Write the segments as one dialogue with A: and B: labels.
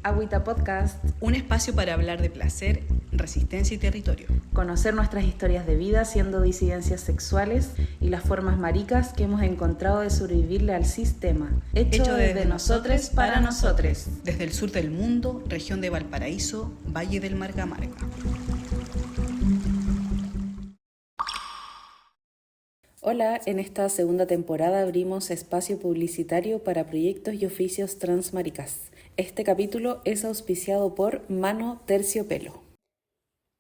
A: Agüita Podcast,
B: un espacio para hablar de placer, resistencia y territorio.
A: Conocer nuestras historias de vida siendo disidencias sexuales y las formas maricas que hemos encontrado de sobrevivirle al sistema. Hecho desde nosotros para nosotros.
B: Desde el sur del mundo, región de Valparaíso, Valle del Marga Marga.
A: Hola, en esta segunda temporada abrimos espacio publicitario para proyectos y oficios transmaricas. Este capítulo es auspiciado por Mano Terciopelo.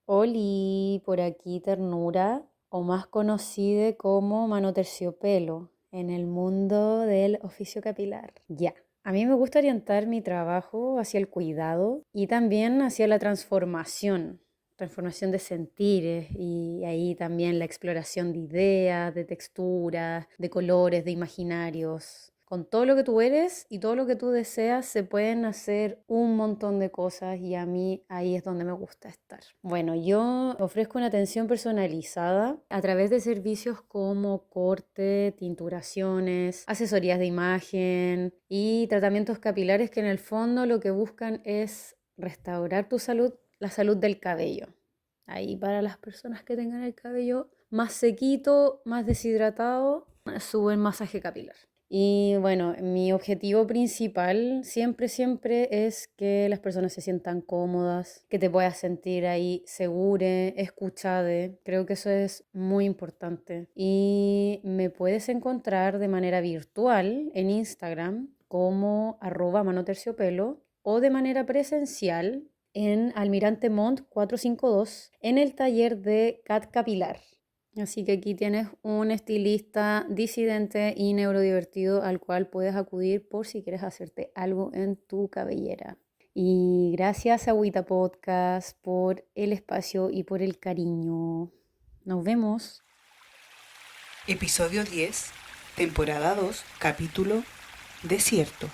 C: Oli, por aquí Ternura, o más conocida como Mano Terciopelo, en el mundo del oficio capilar. Ya. A mí me gusta orientar mi trabajo hacia el cuidado y también hacia la transformación de sentires y ahí también la exploración de ideas, de texturas, de colores, de imaginarios. Con todo lo que tú eres y todo lo que tú deseas se pueden hacer un montón de cosas y a mí ahí es donde me gusta estar. Bueno, yo ofrezco una atención personalizada a través de servicios como corte, tinturaciones, asesorías de imagen y tratamientos capilares que en el fondo lo que buscan es restaurar tu salud, la salud del cabello. Ahí para las personas que tengan el cabello más sequito, más deshidratado, suben masaje capilar. Y bueno, mi objetivo principal siempre es que las personas se sientan cómodas, que te puedas sentir ahí segura, escuchada. Creo que eso es muy importante. Y me puedes encontrar de manera virtual en Instagram como @manoterciopelo o de manera presencial en Almirante Montt 452 en el taller de CAT capilar. Así que aquí tienes un estilista disidente y neurodivertido al cual puedes acudir por si quieres hacerte algo en tu cabellera. Y gracias Agüita Podcast por el espacio y por el cariño. Nos vemos.
B: Episodio 10, temporada 2, capítulo Desierto.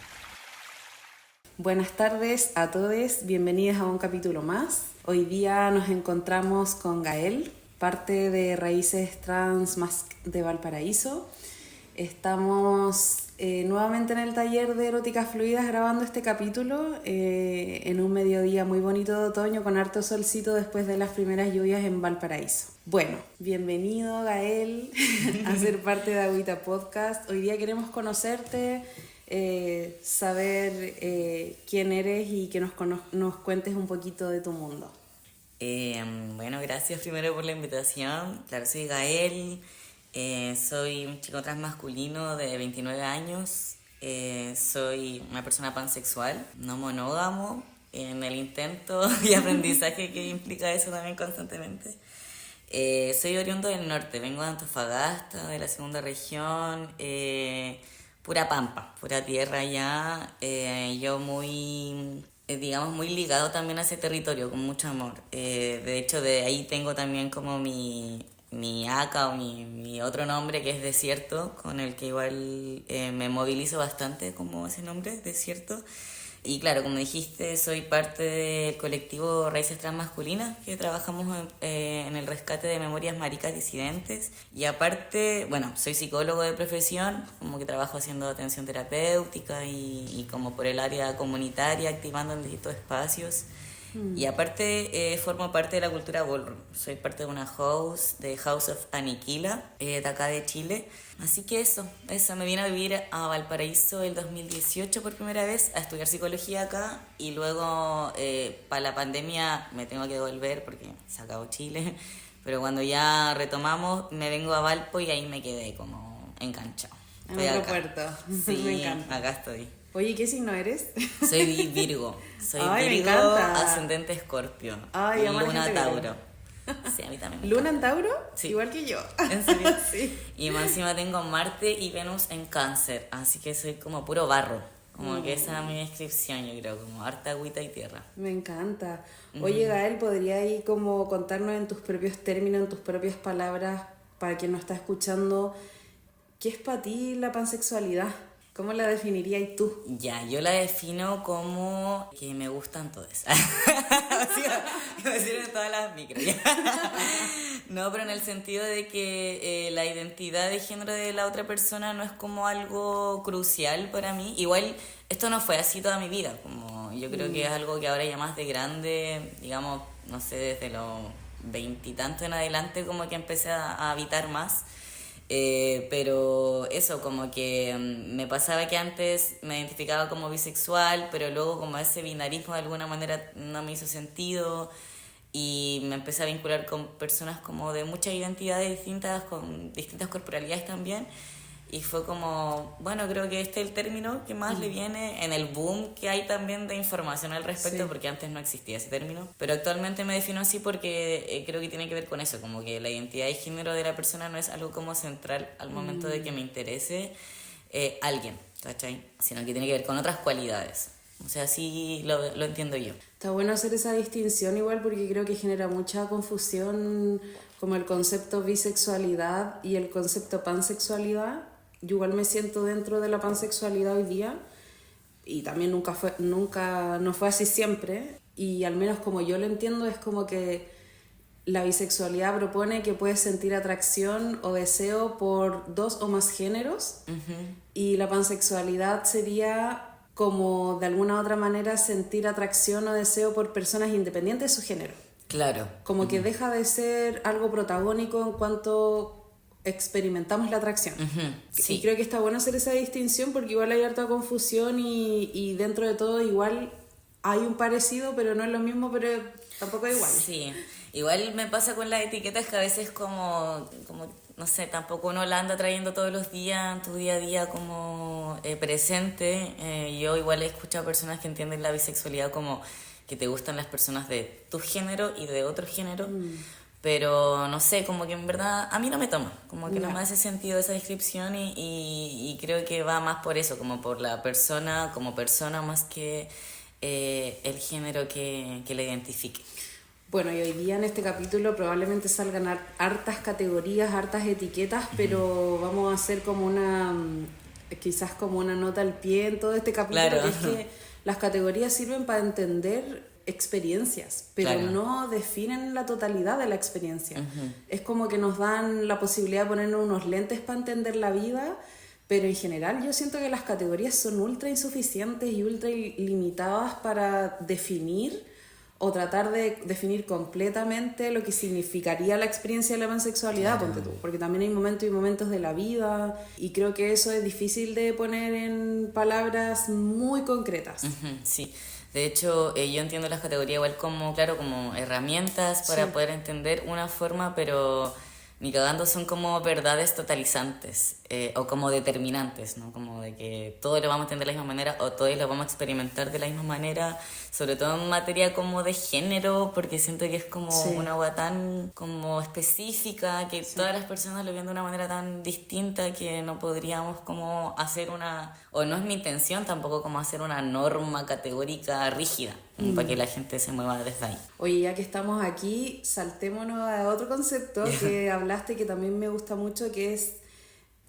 A: Buenas tardes a todos, bienvenidos a un capítulo más. Hoy día nos encontramos con Gael, parte de Raíces Trans de Valparaíso. Estamos nuevamente en el taller de Eróticas Fluidas grabando este capítulo en un mediodía muy bonito de otoño con harto solcito después de las primeras lluvias en Valparaíso. Bueno, bienvenido Gael a ser parte de Agüita Podcast. Hoy día queremos conocerte, saber quién eres y que nos cuentes un poquito de tu mundo.
D: Bueno, gracias primero por la invitación. Claro, soy Gael, soy un chico transmasculino de 29 años, soy una persona pansexual, no monógamo, en el intento y aprendizaje que implica eso también constantemente. Soy oriundo del norte, vengo de Antofagasta, de la segunda región, pura pampa, pura tierra allá, yo muy... digamos, muy ligado también a ese territorio, con mucho amor. De hecho, de ahí tengo también como mi ACA o mi otro nombre que es Desierto, con el que igual me movilizo bastante como ese nombre, Desierto. Y claro, como dijiste, soy parte del colectivo Raíces Transmasculinas, que trabajamos en el rescate de memorias maricas disidentes. Y aparte, bueno, soy psicólogo de profesión, como que trabajo haciendo atención terapéutica y como por el área comunitaria, activando en distintos espacios. Y aparte formo parte de la cultura ballroom. Soy parte de una house, de House of Aniquila, de acá de Chile. Así que eso, me vine a vivir a Valparaíso el 2018 por primera vez, a estudiar psicología acá. Y luego para la pandemia me tengo que volver porque se acabó Chile. Pero cuando ya retomamos me vengo a Valpo y ahí me quedé como enganchado.
A: En otro puerto.
D: Sí,
A: me encanta.
D: Acá estoy.
A: Oye, ¿qué signo eres?
D: Soy Virgo. Soy
A: Ay,
D: Virgo,
A: me encanta.
D: ascendente Escorpio.
A: Ay, amo a la
D: Luna
A: gente
D: Tauro. Sí, a mí también.
A: ¿Luna en Tauro?
D: Sí.
A: Igual que yo.
D: ¿En serio?
A: Sí.
D: Y más encima tengo Marte y Venus en Cáncer. Así que soy como puro barro. Como que esa es mi descripción, yo creo. Como harta agüita y tierra.
A: Me encanta. Oye, Gael, ¿podrías ahí como contarnos en tus propios términos, en tus propias palabras, para quien nos está escuchando, qué es para ti la pansexualidad? ¿Cómo la definirías tú?
D: Ya, yo la defino como que me gustan todas. Me decir en todas las micros. No, pero en el sentido de que la identidad de género de la otra persona no es como algo crucial para mí. Igual, esto no fue así toda mi vida. Como como yo creo que es algo que ahora ya más de grande, digamos, no sé, desde los 20 y tantos en adelante como que empecé a habitar más. Pero eso, como que me pasaba que antes me identificaba como bisexual, pero luego como ese binarismo de alguna manera no me hizo sentido y me empecé a vincular con personas como de muchas identidades distintas, con distintas corporalidades también. Y fue como, bueno, creo que este es el término que más le viene en el boom que hay también de información al respecto,
A: Sí.
D: porque antes no existía ese término. Pero actualmente me defino así porque creo que tiene que ver con eso, como que la identidad y género de la persona no es algo como central al momento de que me interese alguien, ¿cachai? Sino que tiene que ver con otras cualidades. O sea, así lo entiendo yo.
A: Está bueno hacer esa distinción igual porque creo que genera mucha confusión como el concepto bisexualidad y el concepto pansexualidad. Yo igual me siento dentro de la pansexualidad hoy día y también no fue así siempre, y al menos como yo lo entiendo es como que la bisexualidad propone que puedes sentir atracción o deseo por dos o más géneros, y la pansexualidad sería como de alguna otra manera sentir atracción o deseo por personas independientes de su género.
D: Claro.
A: Como que deja de ser algo protagónico en cuanto experimentamos la atracción.
D: Sí.
A: Y creo que está bueno hacer esa distinción porque igual hay harta confusión y dentro de todo igual hay un parecido, pero no es lo mismo, pero tampoco es igual.
D: Sí, igual me pasa con las etiquetas que a veces como no sé, tampoco uno la anda trayendo todos los días en tu día a día como presente. Yo igual he escuchado personas que entienden la bisexualidad como que te gustan las personas de tu género y de otro género, pero no sé, como que en verdad a mí no me toma, como que no me hace sentido esa descripción y creo que va más por eso, como por la persona, como persona más que el género que la identifique.
A: Bueno, y hoy día en este capítulo probablemente salgan hartas categorías, hartas etiquetas, pero vamos a hacer como quizás como una nota al pie en todo este capítulo,
D: Claro.
A: que es que las categorías sirven para entender experiencias, pero
D: Claro.
A: no definen la totalidad de la experiencia. Es como que nos dan la posibilidad de ponernos unos lentes para entender la vida, pero en general yo siento que las categorías son ultra insuficientes y ultra limitadas para definir o tratar de definir completamente lo que significaría la experiencia de la pansexualidad, ponte tú, porque también hay momentos y momentos de la vida y creo que eso es difícil de poner en palabras muy concretas.
D: Sí, de hecho yo entiendo las categorías igual como, claro, como herramientas para poder entender una forma, pero ni cagando son como verdades totalizantes o como determinantes, ¿no? Como de que todos lo vamos a entender de la misma manera o todos lo vamos a experimentar de la misma manera, sobre todo en materia como de género, porque siento que es como una agua tan como específica, que todas las personas lo ven de una manera tan distinta que no podríamos como hacer o no es mi intención tampoco como hacer una norma categórica rígida, para que la gente se mueva desde ahí.
A: Oye, ya que estamos aquí, saltémonos a otro concepto que hablaste que también me gusta mucho, que es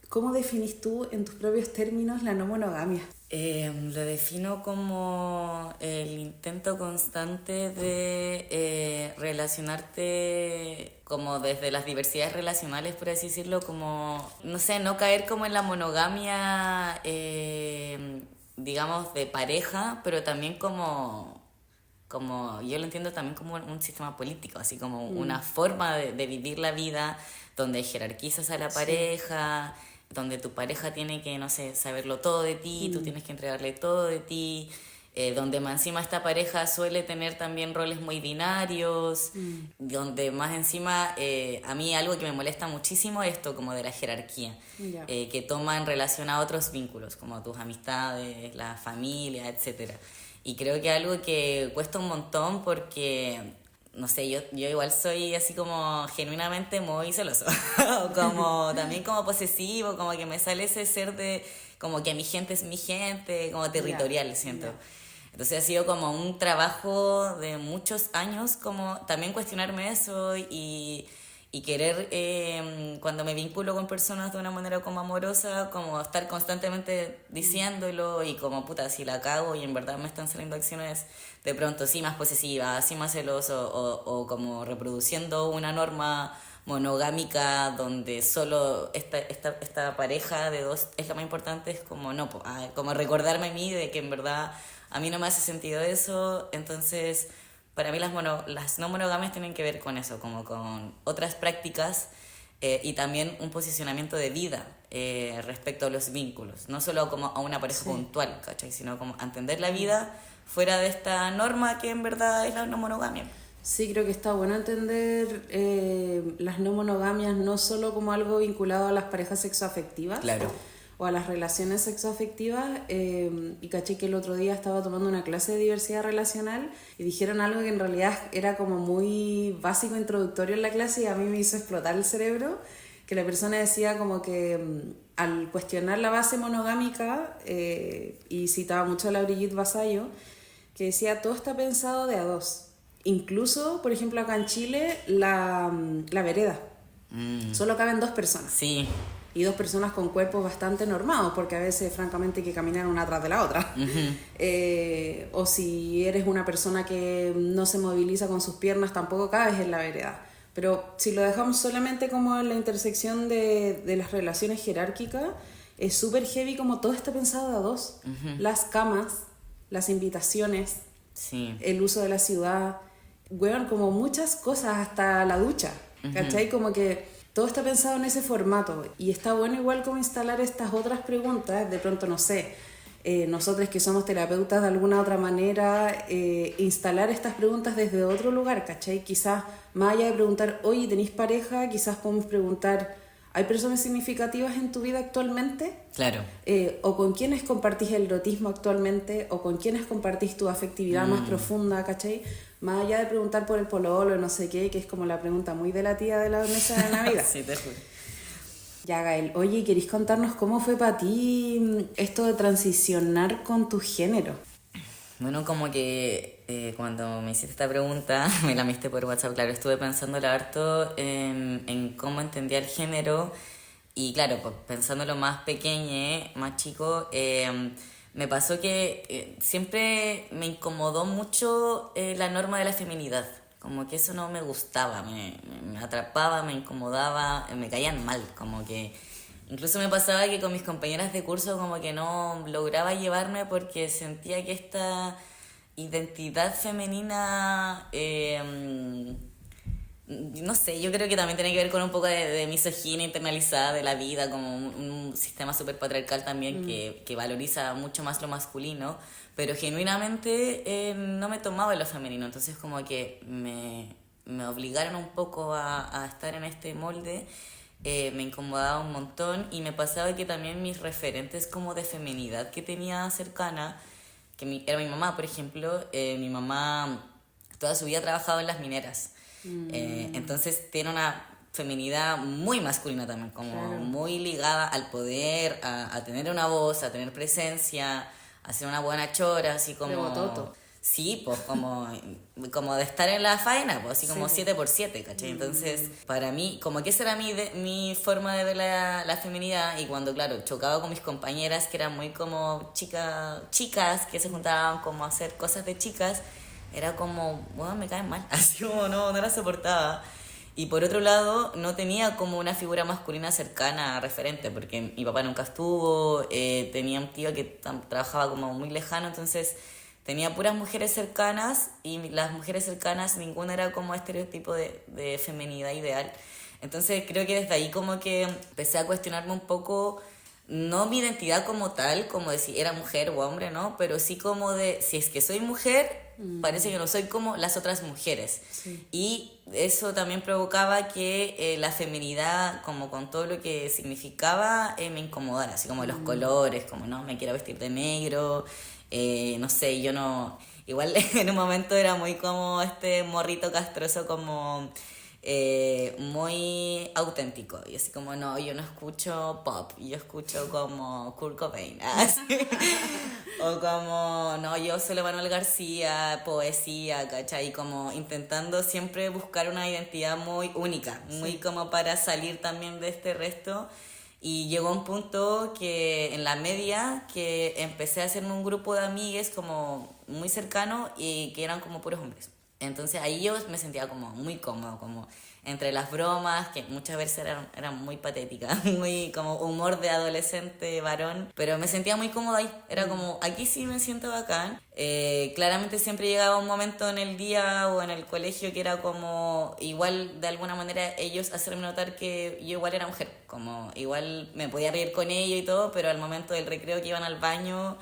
A: ¿cómo definís tú en tus propios términos la no monogamia?
D: Lo defino como el intento constante de relacionarte como desde las diversidades relacionales, por así decirlo, como, no sé, no caer como en la monogamia, digamos, de pareja, pero también como yo lo entiendo también como un sistema político, así como una forma de vivir la vida donde jerarquizas a la pareja, donde tu pareja tiene que, no sé, saberlo todo de ti, tú tienes que entregarle todo de ti, donde más encima esta pareja suele tener también roles muy binarios, donde más encima a mí algo que me molesta muchísimo es esto como de la jerarquía, que toma en relación a otros vínculos, como tus amistades, la familia, etcétera. Y creo que algo que cuesta un montón porque, no sé, yo igual soy así como genuinamente muy celoso, como también como posesivo, como que me sale ese ser de, como que mi gente es mi gente, como territorial, siento. Entonces ha sido como un trabajo de muchos años, como también cuestionarme eso y querer, cuando me vinculo con personas de una manera como amorosa, como estar constantemente diciéndolo y como puta, si la cago y en verdad me están saliendo acciones de pronto sí más posesivas, sí más celoso o como reproduciendo una norma monogámica donde solo esta pareja de dos es lo más importante, es como no, como recordarme a mí de que en verdad a mí no me hace sentido eso. Entonces para mí las no monogamias tienen que ver con eso, como con otras prácticas y también un posicionamiento de vida respecto a los vínculos, no solo como a una pareja puntual, ¿cachai? Sino como a entender la vida fuera de esta norma que en verdad es la no monogamia.
A: Sí, creo que está bueno entender las no monogamias no solo como algo vinculado a las parejas sexoafectivas.
D: Claro.
A: O a las relaciones sexoafectivas, y caché que el otro día estaba tomando una clase de diversidad relacional y dijeron algo que en realidad era como muy básico, introductorio en la clase, y a mí me hizo explotar el cerebro, que la persona decía como que al cuestionar la base monogámica, y citaba mucho a la Brigitte Vasallo, que decía todo está pensado de a dos. Incluso, por ejemplo, acá en Chile, la vereda. Solo caben 2 personas.
D: Sí.
A: Y 2 personas con cuerpos bastante normados, porque a veces francamente hay que caminar una atrás de la otra. O si eres una persona que no se moviliza con sus piernas, tampoco cabes en la vereda. Pero si lo dejamos solamente como en la intersección de las relaciones jerárquicas, es súper heavy como todo está pensado a 2. Las camas, las invitaciones, el uso de la ciudad, bueno, como muchas cosas, hasta la ducha, ¿cachai? Como que todo está pensado en ese formato, y está bueno igual como instalar estas otras preguntas, de pronto, no sé, nosotros que somos terapeutas de alguna otra manera, instalar estas preguntas desde otro lugar, ¿cachai? Quizás más allá de preguntar, oye, ¿tenés pareja? Quizás podemos preguntar, ¿hay personas significativas en tu vida actualmente?
D: Claro.
A: O con quiénes compartís el erotismo actualmente, o con quiénes compartís tu afectividad más profunda, ¿cachai? Más allá de preguntar por el pololo, no sé qué, que es como la pregunta muy de la tía de la mesa de Navidad.
D: Sí, te juro.
A: Ya, Gael, oye, ¿queréis contarnos cómo fue para ti esto de transicionar con tu género?
D: Bueno, como que cuando me hiciste esta pregunta, me la enviaste por WhatsApp, claro, estuve pensando harto en cómo entendía el género, y claro, pues, pensándolo más pequeño, más chico, me pasó que siempre me incomodó mucho la norma de la feminidad, como que eso no me gustaba, me atrapaba, me incomodaba, me caían mal, como que incluso me pasaba que con mis compañeras de curso como que no lograba llevarme porque sentía que esta identidad femenina, no sé, yo creo que también tiene que ver con un poco de misoginia internalizada de la vida, como un sistema súper patriarcal también que valoriza mucho más lo masculino, pero genuinamente no me tomaba lo femenino, entonces como que me obligaron un poco a estar en este molde. Me incomodaba un montón, y me pasaba que también mis referentes como de feminidad que tenía cercana, que era mi mamá, por ejemplo, mi mamá toda su vida ha trabajado en las mineras, entonces tiene una feminidad muy masculina también, como muy ligada al poder, a tener una voz, a tener presencia, a ser una buena chora, así como...
A: De bototo.
D: Sí, pues como de estar en la faena, pues así como 7x7, ¿cachai? Entonces, para mí, como que esa era mi forma de ver la feminidad, y cuando, claro, chocaba con mis compañeras, que eran muy como chicas, que se juntaban como a hacer cosas de chicas, era como, bueno, me caen mal, así como no la soportaba. Y por otro lado, no tenía como una figura masculina cercana, referente, porque mi papá nunca estuvo, tenía un tío que trabajaba como muy lejano, entonces... Tenía puras mujeres cercanas, y las mujeres cercanas ninguna era como estereotipo de feminidad ideal. Entonces creo que desde ahí como que empecé a cuestionarme un poco, no mi identidad como tal, como de si era mujer o hombre, ¿no? Pero sí como de, si es que soy mujer, parece que no soy como las otras mujeres. Sí. Y eso también provocaba que la feminidad, como con todo lo que significaba, me incomodara, así como los colores, como no, me quiero vestir de negro... no sé, yo no... Igual en un momento era muy como este morrito castroso, como muy auténtico. Y así como, no, yo no escucho pop, yo escucho como Kurt Cobain. Así. O como, no, yo solo Manuel García, poesía, ¿cachai? Como intentando siempre buscar una identidad muy única, muy como para salir también de este resto. Y llegó un punto que en la media que empecé a hacerme un grupo de amigues como muy cercano, y que eran como puros hombres. Entonces ahí yo me sentía como muy cómodo, como entre las bromas, que muchas veces eran muy patéticas, muy como humor de adolescente varón, pero me sentía muy cómoda ahí, era como, aquí sí me siento bacán. Claramente siempre llegaba un momento en el día o en el colegio que era como, igual de alguna manera ellos hacerme notar que yo igual era mujer, como igual me podía reír con ellos y todo, pero al momento del recreo que iban al baño,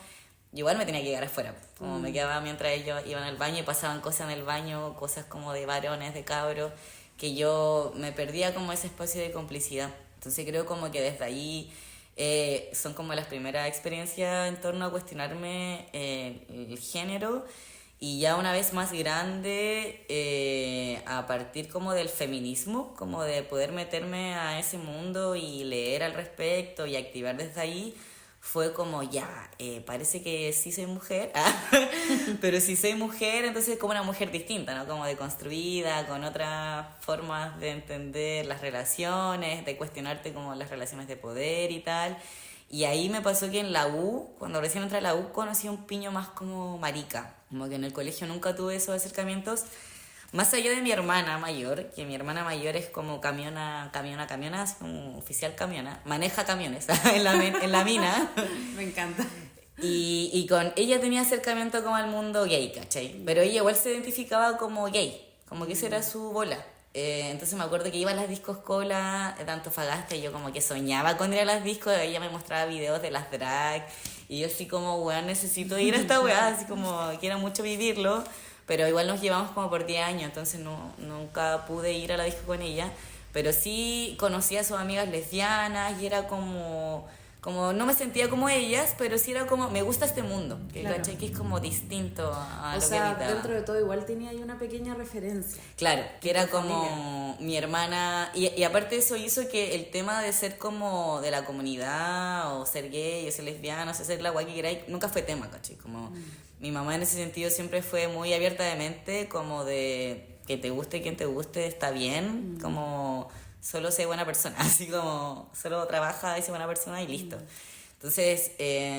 D: yo igual me tenía que quedar afuera, como me quedaba mientras ellos iban al baño y pasaban cosas en el baño, cosas como de varones, de cabros, que yo me perdía como ese espacio de complicidad. Entonces creo como que desde ahí son como las primeras experiencias en torno a cuestionarme el género, y ya una vez más grande, a partir como del feminismo, como de poder meterme a ese mundo y leer al respecto y activar desde ahí, fue como ya, parece que sí soy mujer, pero si soy mujer, entonces como una mujer distinta, ¿no? Como deconstruida, con otras formas de entender las relaciones, de cuestionarte como las relaciones de poder y tal. Y ahí me pasó que en la U, cuando recién entré a la U, conocí un piño más como marica, como que en el colegio nunca tuve esos acercamientos. Más allá de mi hermana mayor, que mi hermana mayor es como camiona, así como oficial camiona, maneja camiones en la mina.
A: Me encanta.
D: Y con ella tenía acercamiento como al mundo gay, ¿cachai? Pero ella igual se identificaba como gay, como que esa era su bola. Entonces me acuerdo que iba a las discos cola de Antofagasta y yo como que soñaba con ir a las discos, ella me mostraba videos de las drag y yo así como, weón, necesito ir a esta weá, así como quiero mucho vivirlo. Pero igual nos llevamos como por 10 años, entonces nunca pude ir a la disco con ella. Pero sí conocí a sus amigas lesbianas y era como no me sentía como ellas, pero sí era como, me gusta este mundo, que,
A: claro.
D: ¿cachai? Que es como distinto a
A: O
D: lo
A: sea,
D: que habitaba.
A: dentro de todo igual tenía ahí una pequeña referencia.
D: Claro, que era como
A: familia.
D: mi hermana, y aparte eso hizo que el tema de ser como de la comunidad, o ser gay, o ser lesbiana, o ser la guay que queráis, nunca fue tema, ¿cachai? Como mi mamá en ese sentido siempre fue muy abierta de mente, como de que te guste quien te guste, está bien, como solo sé buena persona, así como solo trabaja y sé buena persona y listo. Entonces,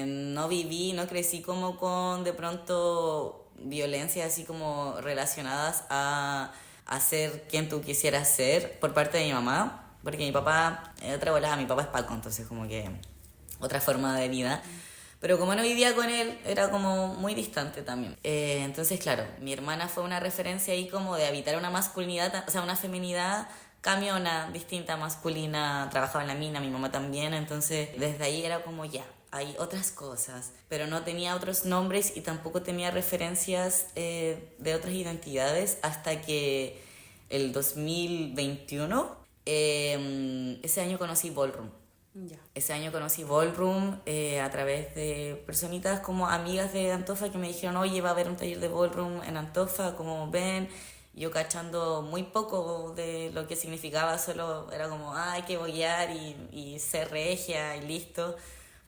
D: no crecí como con de pronto violencia así como relacionadas a ser quien tú quisieras ser por parte de mi mamá, porque mi papá, otra volada, mi papá es Paco, entonces como que otra forma de vida. Pero como no vivía con él, era como muy distante también. Entonces, claro, mi hermana fue una referencia ahí como de habitar una masculinidad, o sea, una feminidad camiona, distinta, masculina, trabajaba en la mina, mi mamá también, entonces desde ahí era como ya, hay otras cosas, pero no tenía otros nombres y tampoco tenía referencias de otras identidades hasta que el 2021, ese año conocí Ballroom.
A: Ya.
D: Ese año conocí Ballroom a través de personitas como amigas de Antofa que me dijeron, oye, va a haber un taller de Ballroom en Antofa, como ven. Yo cachando muy poco de lo que significaba, solo era como, hay que bollar y ser regia y listo.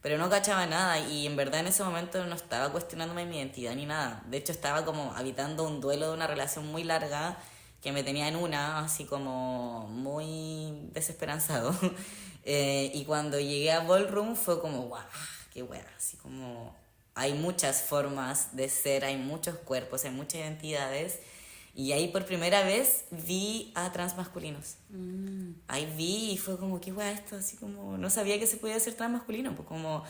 D: Pero no cachaba nada y en verdad en ese momento no estaba cuestionándome mi identidad ni nada. De hecho estaba como habitando un duelo de una relación muy larga que me tenía en una, así como muy desesperanzado. Y cuando llegué a Ballroom fue como, guau, qué wea, así como hay muchas formas de ser, hay muchos cuerpos, hay muchas identidades. Y ahí por primera vez vi a transmasculinos. Ahí vi y fue como, qué wea esto, así como, no sabía que se podía ser transmasculino, pues como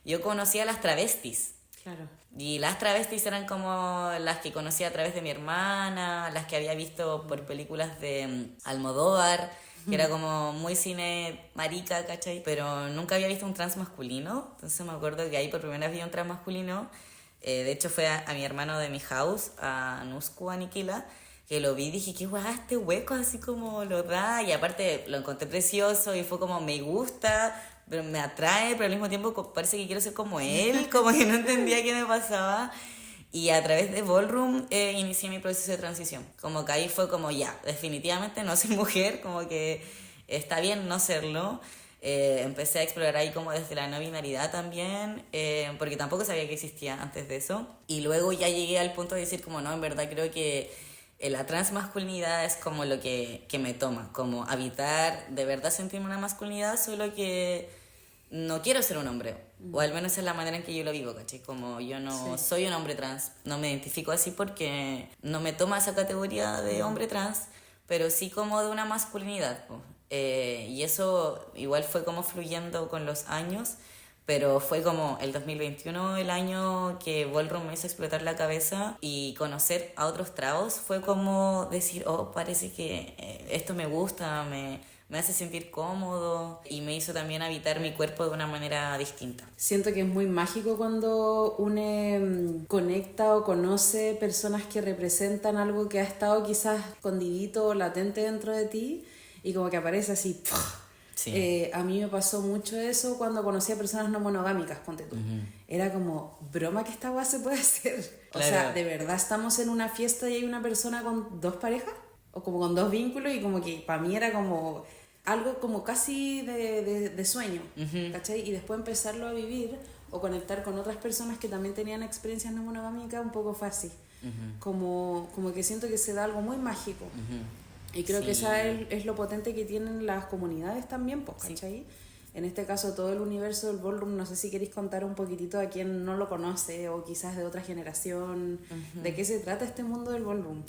D: yo conocía a las travestis.
A: Claro.
D: Y las travestis eran como las que conocía a través de mi hermana, las que había visto por películas de Almodóvar, que era como muy cine marica, ¿cachai? Pero nunca había visto un trans masculino, entonces me acuerdo que ahí por primera vez vi un trans masculino. De hecho fue a mi hermano de mi house, a Nusku Aniquila, que lo vi y dije, qué guay, este hueco así como lo da, y aparte lo encontré precioso y fue como, me gusta, pero me atrae, pero al mismo tiempo parece que quiero ser como él, como que no entendía qué me pasaba. Y a través de Ballroom inicié mi proceso de transición. Como que ahí fue como ya, definitivamente no soy mujer, como que está bien no serlo. Empecé a explorar ahí como desde la no binaridad también, porque tampoco sabía que existía antes de eso. Y luego ya llegué al punto de decir como no, en verdad creo que la transmasculinidad es como lo que me toma, como habitar, de verdad sentirme una masculinidad, solo que no quiero ser un hombre. O al menos es la manera en que yo lo vivo, ¿cachai? Como yo no soy un hombre trans, no me identifico así porque no me toma esa categoría de hombre trans, pero sí como de una masculinidad, po. Y eso igual fue como fluyendo con los años, pero fue como el 2021 el año que Ballroom me hizo explotar la cabeza y conocer a otros tragos fue como decir, oh, parece que esto me gusta, me hace sentir cómodo y me hizo también habitar mi cuerpo de una manera distinta.
A: Siento que es muy mágico cuando uno conecta o conoce personas que representan algo que ha estado quizás escondidito o latente dentro de ti y como que aparece así. ¡puf!
D: Sí.
A: A mí me pasó mucho eso cuando conocí a personas no monogámicas, ponte tú. Era como, broma que esta weá se puede hacer. O sea,
D: Claro.
A: ¿de verdad estamos en una fiesta y hay una persona con dos parejas? O como con dos vínculos y como que para mí era como algo como casi de sueño, ¿cachai? Y después empezarlo a vivir o conectar con otras personas que también tenían experiencias no monogámicas un poco fácil. Como que siento que se da algo muy mágico. Y creo que
D: Sí.
A: esa es lo potente que tienen las comunidades también, pues, ¿cachai? En este caso, todo el universo del ballroom, no sé si queréis contar un poquitito a quien no lo conoce o quizás de otra generación, de qué se trata este mundo del ballroom.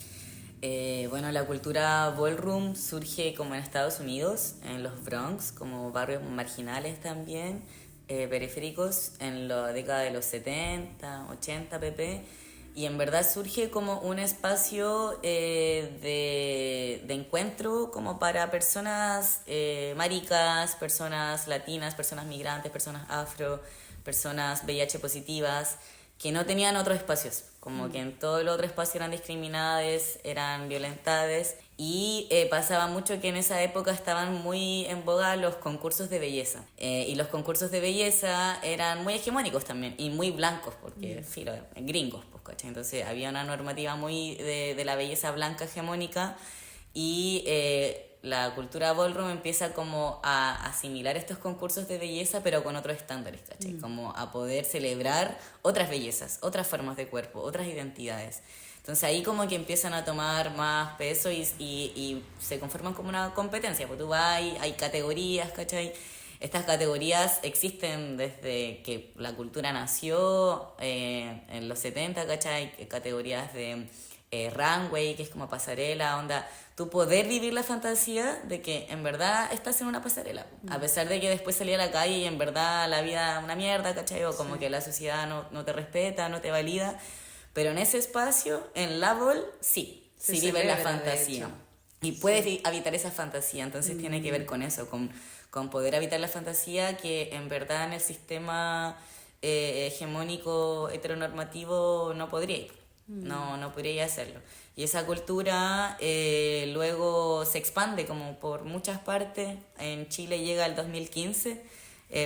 D: Bueno, la cultura ballroom surge como en Estados Unidos, en los Bronx, como barrios marginales también, periféricos, en la década de los 70, 80 pp. Y en verdad surge como un espacio de encuentro como para personas maricas, personas latinas, personas migrantes, personas afro, personas VIH positivas, que no tenían otros espacios, como que en todo el otro espacio eran discriminadas, eran violentadas y pasaba mucho que en esa época estaban muy en boga los concursos de belleza y los concursos de belleza eran muy hegemónicos también y muy blancos porque, filo, gringos, pues, ¿cachai? Entonces había una normativa muy de la belleza blanca hegemónica y la cultura ballroom empieza como a asimilar estos concursos de belleza pero con otros estándares, ¿cachai? Como a poder celebrar otras bellezas, otras formas de cuerpo, otras identidades. Entonces ahí como que empiezan a tomar más peso y se conforman como una competencia, porque tú vas, hay categorías, ¿cachai? Estas categorías existen desde que la cultura nació en los 70, ¿cachai? Categorías de runway, que es como pasarela, onda, tú poder vivir la fantasía de que en verdad estás en una pasarela, a pesar de que después salí a la calle y en verdad la vida es una mierda, ¿cachai? O como que la sociedad no te respeta, no te valida, pero en ese espacio, en la ball, sí vives la fantasía. Y puedes habitar esa fantasía, entonces tiene que ver con eso, con poder habitar la fantasía que en verdad en el sistema hegemónico heteronormativo no podría ir. No podría hacerlo. Y esa cultura luego se expande como por muchas partes. En Chile llega el 2015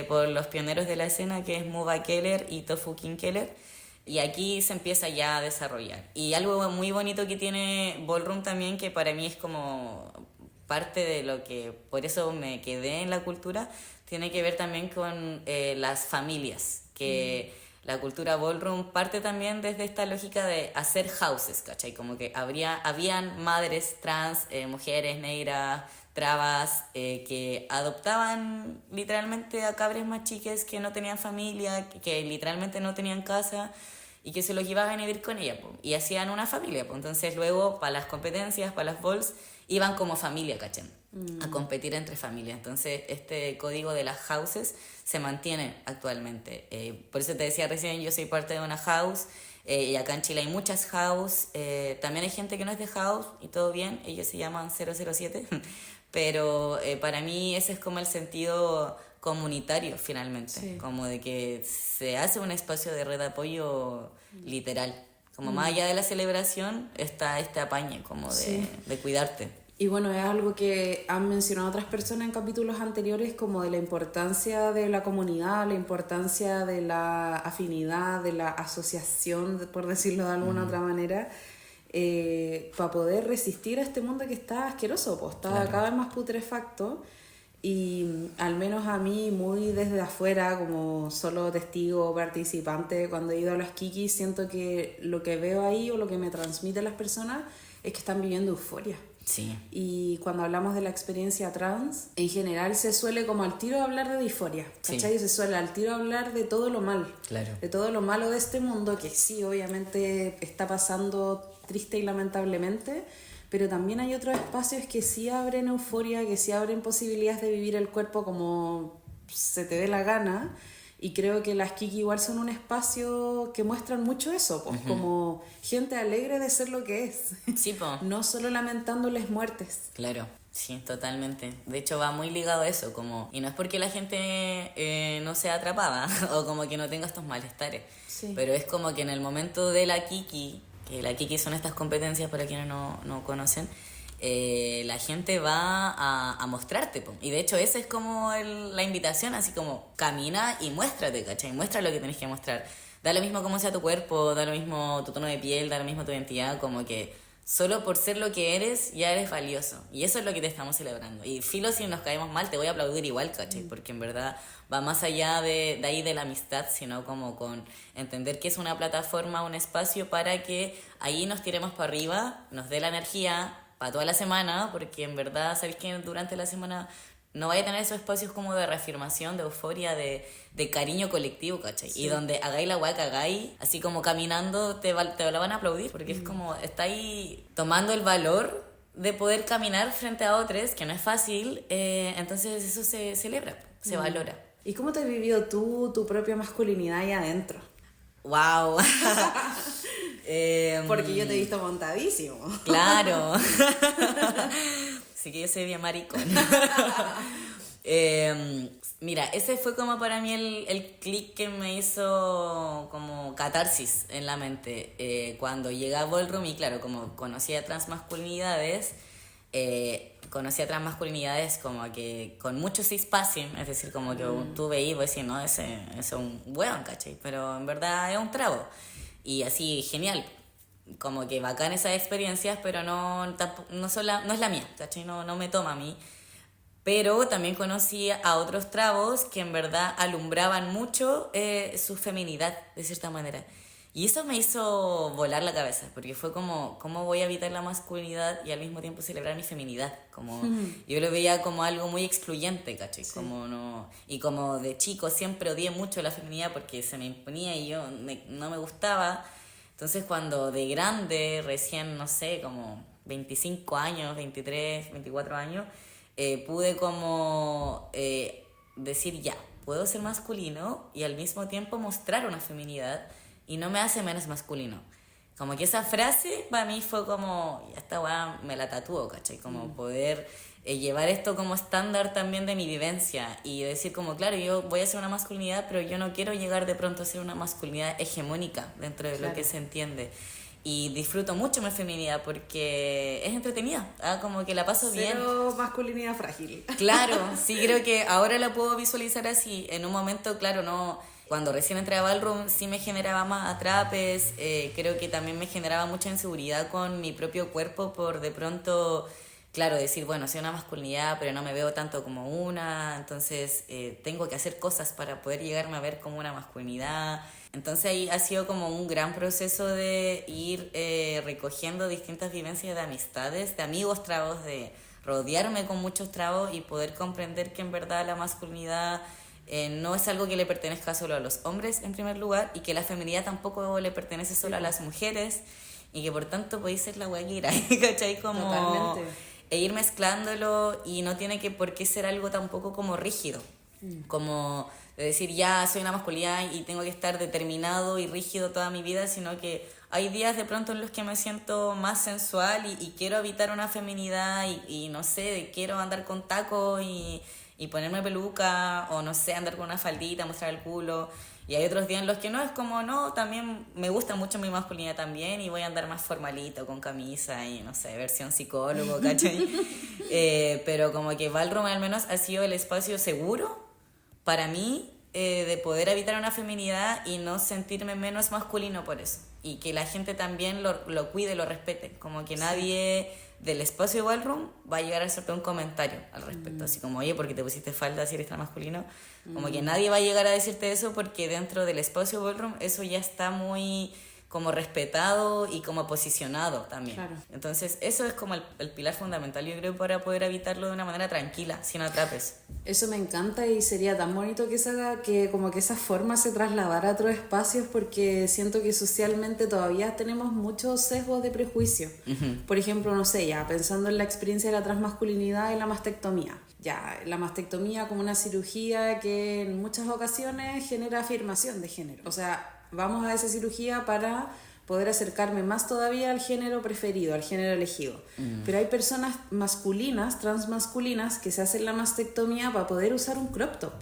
D: por los pioneros de la escena que es Muba Keller y Tofu King Keller. Y aquí se empieza ya a desarrollar. Y algo muy bonito que tiene Ballroom también, que para mí es como parte de lo que, por eso me quedé en la cultura, tiene que ver también con las familias, que la cultura ballroom parte también desde esta lógica de hacer houses, ¿cachai? Como que habían madres trans, mujeres negras, trabas, que adoptaban literalmente a cabres más chiques que no tenían familia, que literalmente no tenían casa y que se los llevaban a vivir con ella, po, y hacían una familia, po. Entonces luego para las competencias, para las balls, iban como familia, ¿cachai? A competir entre familias. Entonces este código de las houses se mantiene actualmente. Por eso te decía recién, yo soy parte de una house, y acá en Chile hay muchas house, también hay gente que no es de house y todo bien, ellos se llaman 007, pero para mí ese es como el sentido comunitario finalmente, como de que se hace un espacio de red de apoyo literal, como más allá de la celebración está este apañe como de cuidarte.
A: Y bueno, es algo que han mencionado otras personas en capítulos anteriores, como de la importancia de la comunidad, la importancia de la afinidad, de la asociación, por decirlo de alguna otra manera, para poder resistir a este mundo que está asqueroso, pues está cada vez más putrefacto. Y al menos a mí, muy desde afuera, como solo testigo o participante, cuando he ido a las Kikis, siento que lo que veo ahí o lo que me transmiten las personas es que están viviendo euforia.
D: Sí.
A: Y cuando hablamos de la experiencia trans, en general se suele como al tiro hablar de disforia, ¿cachai?
D: Sí.
A: Se suele al tiro hablar de todo lo mal,
D: Claro.
A: de todo lo malo de este mundo, que sí, obviamente está pasando triste y lamentablemente, pero también hay otros espacios que sí abren euforia, que sí abren posibilidades de vivir el cuerpo como se te dé la gana. Y creo que las Kiki igual son un espacio que muestran mucho eso, pues, como gente alegre de ser lo que es.
D: Sí, po.
A: No solo lamentándoles muertes.
D: Claro, sí, totalmente. De hecho va muy ligado a eso, como, y no es porque la gente no sea atrapada o como que no tenga estos malestares,
A: Sí.
D: pero es como que en el momento de la Kiki, que la Kiki son estas competencias para quienes no conocen, la gente va a mostrarte, po. Y de hecho esa es como la invitación, así como camina y muéstrate, ¿cachai? Muestra lo que tenés que mostrar. Da lo mismo como sea tu cuerpo, da lo mismo tu tono de piel, da lo mismo tu identidad, como que solo por ser lo que eres ya eres valioso. Y eso es lo que te estamos celebrando. Y filo, si nos caemos mal, te voy a aplaudir igual, ¿cachai? Porque en verdad va más allá de ahí de la amistad, sino como con entender que es una plataforma, un espacio para que ahí nos tiremos para arriba, nos dé la energía para toda la semana, porque en verdad, sabéis que durante la semana no vaya a tener esos espacios como de reafirmación, de euforia, de cariño colectivo, ¿cachai? Sí. Y donde hagáis la weá que hagáis, así como caminando, te la van a aplaudir, porque es como, estáis tomando el valor de poder caminar frente a otros, que no es fácil, entonces eso se celebra, se valora.
A: ¿Y cómo te has vivido tú, tu propia masculinidad ahí adentro?
D: ¡Wow!
A: Porque yo te he visto montadísimo.
D: Claro. Así que yo soy bien maricón. Mira, ese fue como para mí el click que me hizo como catarsis en la mente. Cuando llegué a Ballroom y claro, como conocía transmasculinidades, como que con mucho cispassing, es decir, como que tú veías y vos decís, no, ese es un hueón, ¿cachai? Pero en verdad es un trabo. Y así, genial. Como que bacán esas experiencias, pero no es la mía, ¿cachai? No me toma a mí. Pero también conocí a otros trabos que en verdad alumbraban mucho su feminidad, de cierta manera. Y eso me hizo volar la cabeza, porque fue como, ¿cómo voy a evitar la masculinidad y al mismo tiempo celebrar mi feminidad? Como, yo lo veía como algo muy excluyente, ¿cachai? Sí. Como no, y como de chico siempre odié mucho la feminidad porque se me imponía y no me gustaba. Entonces cuando de grande, recién, no sé, como 25 años, 23, 24 años, pude como decir ya, puedo ser masculino y al mismo tiempo mostrar una feminidad y no me hace menos masculino. Como que esa frase para mí fue como, ya esta weá me la tatúo, ¿cachai? Como poder llevar esto como estándar también de mi vivencia y decir como, claro, yo voy a ser una masculinidad, pero yo no quiero llegar de pronto a ser una masculinidad hegemónica dentro de lo que se entiende. Y disfruto mucho mi feminidad porque es entretenida, como que la paso bien.
A: Cero masculinidad frágil.
D: Claro, sí, creo que ahora la puedo visualizar así. En un momento, claro, no. Cuando recién entré a Ballroom sí me generaba más atrapes, creo que también me generaba mucha inseguridad con mi propio cuerpo por de pronto, claro, decir, bueno, soy una masculinidad, pero no me veo tanto como una, entonces tengo que hacer cosas para poder llegarme a ver como una masculinidad. Entonces ahí ha sido como un gran proceso de ir recogiendo distintas vivencias de amistades, de amigos trabos, de rodearme con muchos trabos y poder comprender que en verdad la masculinidad no es algo que le pertenezca solo a los hombres en primer lugar y que la feminidad tampoco le pertenece solo a las mujeres y que por tanto podéis ser la wea que queráis, ¿cachai? Como,
A: totalmente.
D: E ir mezclándolo y no tiene que por qué ser algo tampoco como rígido, como de decir ya soy una masculinidad y tengo que estar determinado y rígido toda mi vida, sino que hay días de pronto en los que me siento más sensual y quiero habitar una feminidad y no sé, quiero andar con tacos y ponerme peluca o no sé, andar con una faldita, mostrar el culo. Y hay otros días en los que no, es como no, también me gusta mucho mi masculinidad también y voy a andar más formalito, con camisa y no sé, versión psicólogo, ¿cachai? Pero como que Ballroom al menos ha sido el espacio seguro para mí de poder habitar una feminidad y no sentirme menos masculino por eso. Y que la gente también lo cuide, lo respete. Como que nadie del espacio de Ballroom va a llegar a hacerte un comentario al respecto. Así como, oye, porque te pusiste falda si eres tan masculino. Como que nadie va a llegar a decirte eso porque dentro del espacio de Ballroom eso ya está muy como respetado y como posicionado también.
A: Claro.
D: Entonces eso es como el pilar fundamental, yo creo, para poder habitarlo de una manera tranquila, sin atrapes.
A: Eso me encanta y sería tan bonito que como que esa forma se trasladara a otros espacios, porque siento que socialmente todavía tenemos muchos sesgos de prejuicio. Por ejemplo, no sé, ya pensando en la experiencia de la transmasculinidad y la mastectomía. Ya, la mastectomía como una cirugía que en muchas ocasiones genera afirmación de género. O sea, vamos a esa cirugía para poder acercarme más todavía al género preferido, al género elegido. Pero hay personas masculinas, transmasculinas, que se hacen la mastectomía para poder usar un crop top,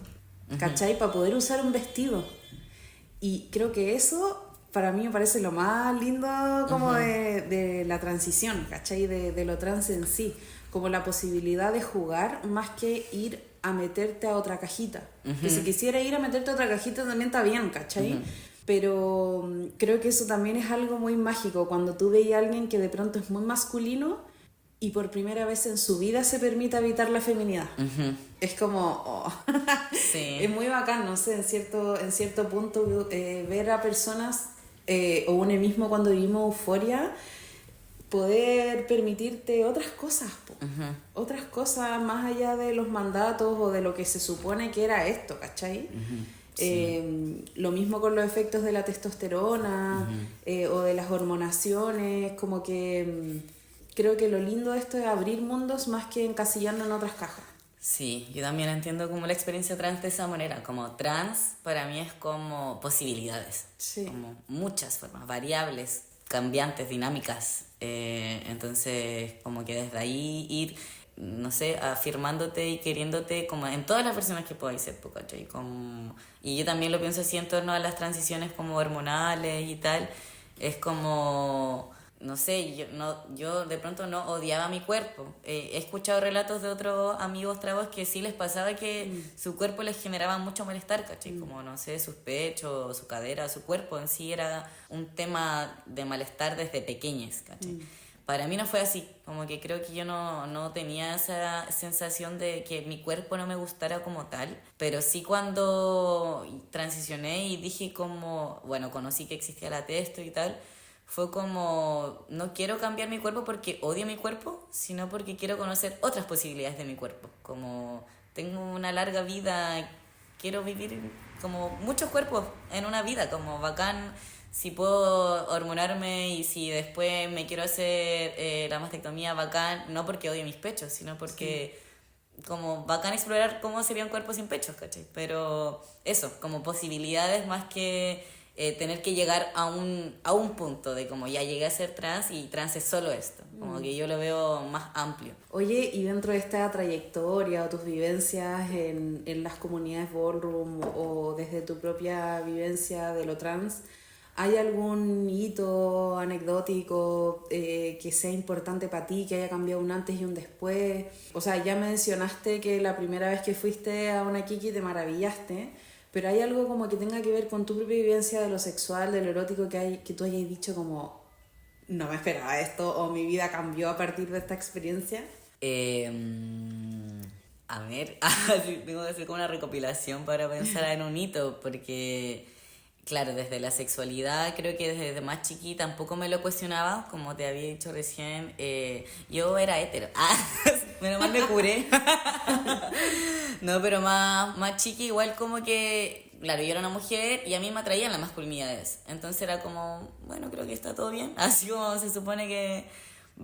A: ¿cachai? Para poder usar un vestido. Y creo que eso para mí me parece lo más lindo como de la transición, ¿cachai? De lo trans en sí, como la posibilidad de jugar más que ir a meterte a otra cajita. Que si quisiera ir a meterte a otra cajita también está bien, ¿cachai? Pero creo que eso también es algo muy mágico, cuando tú veis a alguien que de pronto es muy masculino y por primera vez en su vida se permite habitar la feminidad. Es como... oh.
D: Sí.
A: Es muy bacán, no sé, en cierto punto ver a personas, o uno mismo cuando vivimos euforia, poder permitirte otras cosas, otras cosas más allá de los mandatos o de lo que se supone que era esto, ¿cachai? Sí. Lo mismo con los efectos de la testosterona o de las hormonaciones, como que creo que lo lindo de esto es abrir mundos más que encasillarnos en otras cajas.
D: Sí, yo también entiendo como la experiencia trans de esa manera, como trans para mí es como posibilidades,
A: sí.
D: Como muchas formas, variables, cambiantes, dinámicas, entonces como que desde ahí ir, no sé, afirmándote y queriéndote como en todas las versiones que podáis ser, ¿cachai? Como... Y yo también lo pienso así en torno a las transiciones como hormonales y tal, es como... No sé, yo de pronto no odiaba mi cuerpo. He escuchado relatos de otros amigos trabos que sí les pasaba que su cuerpo les generaba mucho malestar, ¿cachai? Como, no sé, sus pechos, su cadera, su cuerpo en sí era un tema de malestar desde pequeños, ¿cachai? Para mí no fue así, como que creo que yo no tenía esa sensación de que mi cuerpo no me gustara como tal, pero sí cuando transicioné y dije como, bueno, conocí que existía la testo y tal, fue como, no quiero cambiar mi cuerpo porque odio mi cuerpo, sino porque quiero conocer otras posibilidades de mi cuerpo. Como tengo una larga vida, quiero vivir como muchos cuerpos en una vida, como bacán si puedo hormonarme y si después me quiero hacer la mastectomía, bacán, no porque odie mis pechos, sino porque como bacán explorar cómo sería un cuerpo sin pechos, ¿cachai? Pero eso, como posibilidades más que... tener que llegar a un punto de como ya llegué a ser trans y trans es solo esto, como que yo lo veo más amplio.
A: Oye, y dentro de esta trayectoria o tus vivencias en las comunidades ballroom o desde tu propia vivencia de lo trans, ¿hay algún hito anecdótico que sea importante para ti, que haya cambiado un antes y un después? O sea, ya mencionaste que la primera vez que fuiste a una Kiki te maravillaste, pero ¿hay algo como que tenga que ver con tu propia vivencia de lo sexual, de lo erótico, que tú hayas dicho como, no me esperaba esto, o mi vida cambió a partir de esta experiencia?
D: A ver, tengo que hacer como una recopilación para pensar en un hito, porque, claro, desde la sexualidad, creo que desde más chiquita tampoco me lo cuestionaba, como te había dicho recién, yo era hetero. Menos mal me curé. No, pero más chiqui, igual como que, claro, yo era una mujer y a mí me atraían las masculinidades. Entonces era como, bueno, creo que está todo bien. Así como se supone que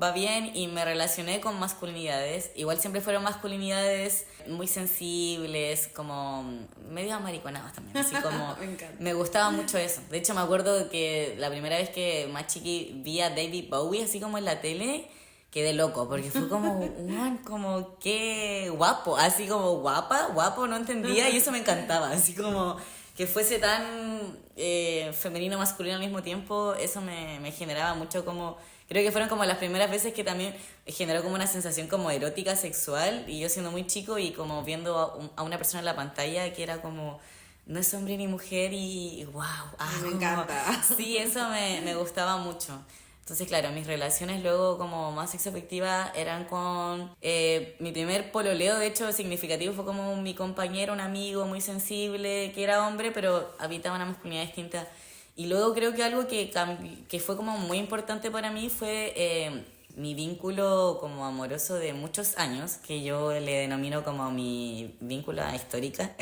D: va bien y me relacioné con masculinidades. Igual siempre fueron masculinidades muy sensibles, como medio amariconadas también. Así como, me gustaba mucho eso. De hecho, me acuerdo que la primera vez que más chiqui vi a David Bowie, así como en la tele... Quedé loco, porque fue como, como qué guapo, así como guapo, no entendía, y eso me encantaba, así como que fuese tan femenino, masculino al mismo tiempo, eso me generaba mucho como, creo que fueron como las primeras veces que también generó como una sensación como erótica, sexual, y yo siendo muy chico y como viendo a una persona en la pantalla que era como, no es hombre ni mujer, y wow,
A: me encanta.
D: Sí, eso me gustaba mucho. Entonces, claro, mis relaciones luego como más sexoafectivas eran con... mi primer pololeo, de hecho, significativo, fue como mi compañero, un amigo muy sensible, que era hombre, pero habitaba una masculinidad distinta. Y luego creo que algo que fue como muy importante para mí fue mi vínculo como amoroso de muchos años, que yo le denomino como mi vínculo histórica,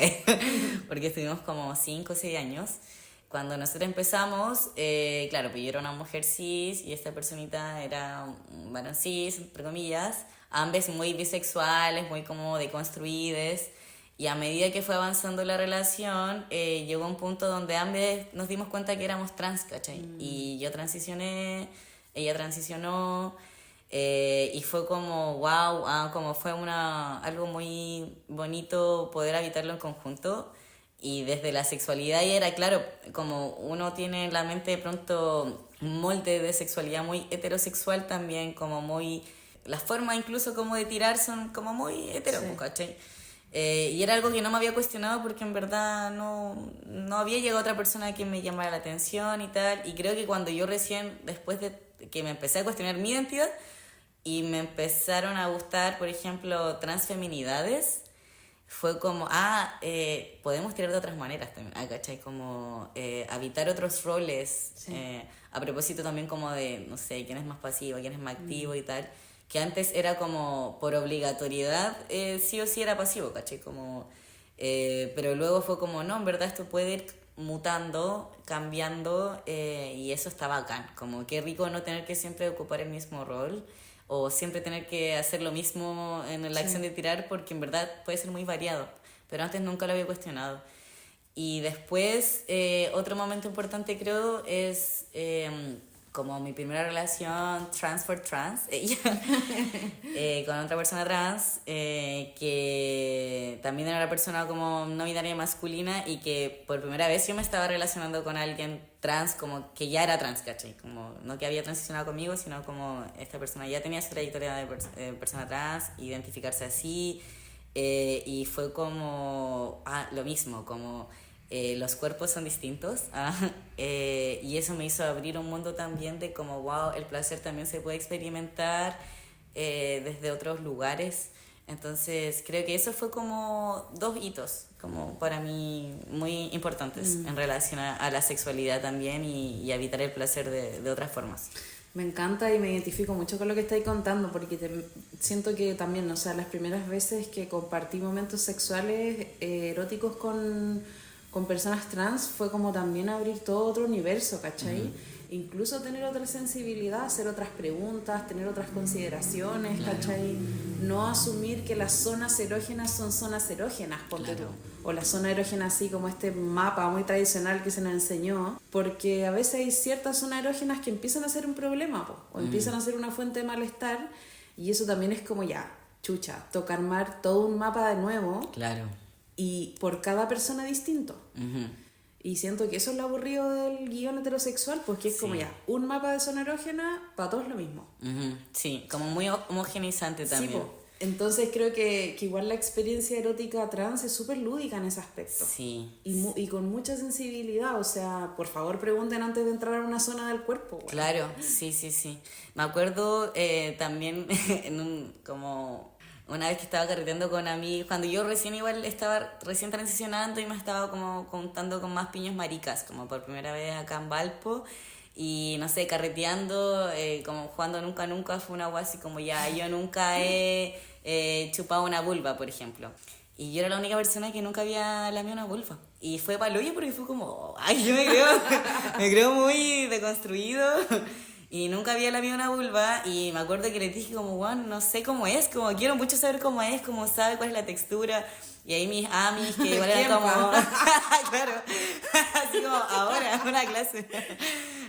D: porque estuvimos como 5 o 6 años. Cuando nosotros empezamos, claro, pues yo era una mujer cis y esta personita era un varón cis, entre comillas, ambos muy bisexuales, muy como deconstruidas. Y a medida que fue avanzando la relación, llegó un punto donde ambos nos dimos cuenta que éramos trans, ¿cachai? Y yo transicioné, ella transicionó, y fue como, wow, como fue algo muy bonito poder habitarlo en conjunto. Y desde la sexualidad ya era claro, como uno tiene en la mente de pronto un molde de sexualidad muy heterosexual también, como muy... Las formas incluso como de tirar son como muy hetero, sí. ¿Cachai? Y era algo que no me había cuestionado porque en verdad no había llegado otra persona que me llamara la atención y tal. Y creo que cuando yo recién, después de que me empecé a cuestionar mi identidad y me empezaron a gustar, por ejemplo, transfeminidades, fue como, podemos tirar de otras maneras también, ¿cachai? Como habitar otros roles, sí. A propósito también como de, no sé, quién es más pasivo, quién es más activo y tal, que antes era como por obligatoriedad, sí o sí era pasivo, ¿cachai? Como, pero luego fue como, no, en verdad esto puede ir mutando, cambiando, y eso está bacán, como qué rico no tener que siempre ocupar el mismo rol, o siempre tener que hacer lo mismo en la acción de tirar, porque en verdad puede ser muy variado, pero antes nunca lo había cuestionado. Y después, otro momento importante creo es como mi primera relación trans for trans, con otra persona trans, que también era una persona como no binaria masculina, y que por primera vez yo me estaba relacionando con alguien trans, como que ya era trans, ¿cachai? Como no que había transicionado conmigo, sino como esta persona ya tenía su trayectoria de persona trans, identificarse así, y fue como lo mismo, como los cuerpos son distintos, y eso me hizo abrir un mundo también de como wow, el placer también se puede experimentar desde otros lugares. Entonces creo que eso fue como 2 hitos como para mí muy importantes en relación a la sexualidad también, y evitar el placer de otras formas.
A: Me encanta y me identifico mucho con lo que estáis contando, porque siento que también, o sea, las primeras veces que compartí momentos sexuales eróticos con personas trans fue como también abrir todo otro universo, ¿cachai? Incluso tener otra sensibilidad, hacer otras preguntas, tener otras consideraciones, ¿cachai? No asumir que las zonas erógenas son zonas erógenas, ponte tú. O la zona erógena así como este mapa muy tradicional que se nos enseñó, porque a veces hay ciertas zonas erógenas que empiezan a ser un problema, o empiezan a ser una fuente de malestar, y eso también es como ya, chucha, toca armar todo un mapa de nuevo.
D: Claro.
A: Y por cada persona distinto. Y siento que eso es lo aburrido del guión heterosexual, porque es como ya, un mapa de zona erógena, para todos lo mismo.
D: Sí, como muy homogeneizante también. Sí,
A: entonces creo que igual la experiencia erótica trans es súper lúdica en ese aspecto.
D: Sí.
A: Y con mucha sensibilidad, o sea, por favor pregunten antes de entrar a una zona del cuerpo. Bueno.
D: Claro, sí. Me acuerdo también como... Una vez que estaba carreteando con amigos, cuando yo estaba recién transicionando y me estaba como contando con más piños maricas, como por primera vez acá en Valpo, y no sé, carreteando, como jugando nunca, fue una agua así como ya, yo nunca he chupado una vulva, por ejemplo. Y yo era la única persona que nunca había lamido una vulva. Y fue pa'l hoyo porque fue como, yo me creo muy deconstruido. Y nunca había lamido una vulva, y me acuerdo que les dije como, bueno, no sé cómo es, como quiero mucho saber cómo es, cómo sabe cuál es la textura. Y ahí mis amis, que igual eran como... claro, así como ahora, una clase.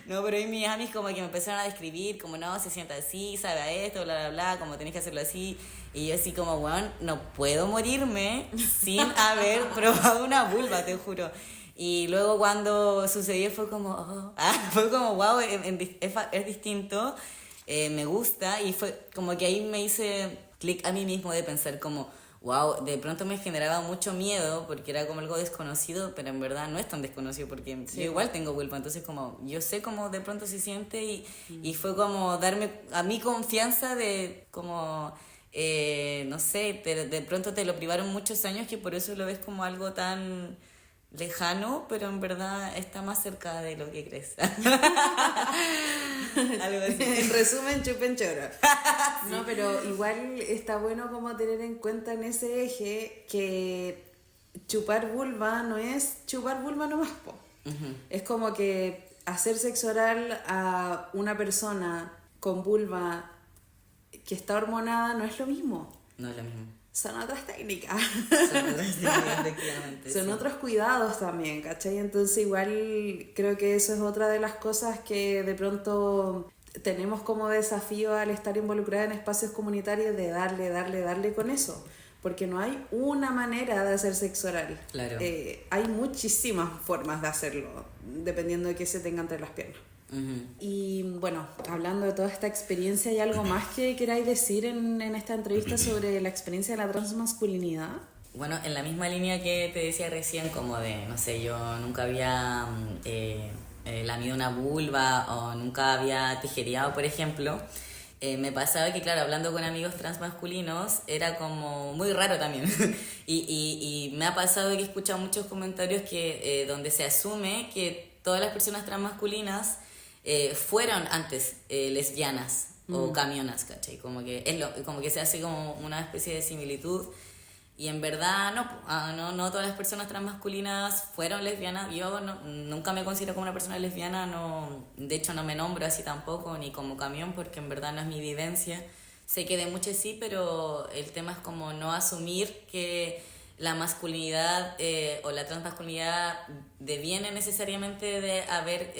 D: No, pero ahí mis amis como que me empezaron a describir, como no, se sienta así, sabe a esto, bla, bla, bla, como tenés que hacerlo así. Y yo así como, bueno, no puedo morirme sin haber probado una vulva, te juro. Y luego cuando sucedió fue como, wow, es distinto, me gusta, y fue como que ahí me hice clic a mí mismo de pensar como, wow, de pronto me generaba mucho miedo porque era como algo desconocido, pero en verdad no es tan desconocido porque yo igual tengo vulva, entonces como yo sé cómo de pronto se siente, y fue como darme a mí confianza de como... no sé, de pronto te lo privaron muchos años, que por eso lo ves como algo tan lejano, pero en verdad está más cerca de lo que crees. Algo así.
A: En resumen, chupen choro. No, pero igual está bueno como tener en cuenta en ese eje que chupar vulva no es chupar vulva nomás, po. Es como que hacer sexo oral a una persona con vulva que está hormonada no es lo mismo.
D: No es lo mismo.
A: Son otras técnicas.
D: Son otras técnicas, efectivamente,
A: Son
D: sí.
A: otros cuidados también, ¿cachai? Entonces igual creo que eso es otra de las cosas que de pronto tenemos como desafío al estar involucrada en espacios comunitarios de darle con eso. Porque no hay una manera de hacer sexo oral.
D: Claro.
A: Hay muchísimas formas de hacerlo, dependiendo de qué se tenga entre las piernas. Y bueno, hablando de toda esta experiencia, ¿hay algo más que queráis decir en esta entrevista sobre la experiencia de la transmasculinidad?
D: Bueno, en la misma línea que te decía recién, como de, no sé, yo nunca había lamido una vulva o nunca había tijereado, por ejemplo, me pasaba que, claro, hablando con amigos transmasculinos, era como muy raro también. y me ha pasado que he escuchado muchos comentarios que donde se asume que todas las personas transmasculinas fueron antes lesbianas o camionas, ¿cachai? Como que se hace como una especie de similitud. Y en verdad no todas las personas transmasculinas fueron lesbianas. Yo nunca me considero como una persona lesbiana, de hecho no me nombro así tampoco, ni como camión, porque en verdad no es mi vivencia. Sé que de muchos sí, pero el tema es como no asumir que la masculinidad o la transmasculinidad deviene necesariamente de haber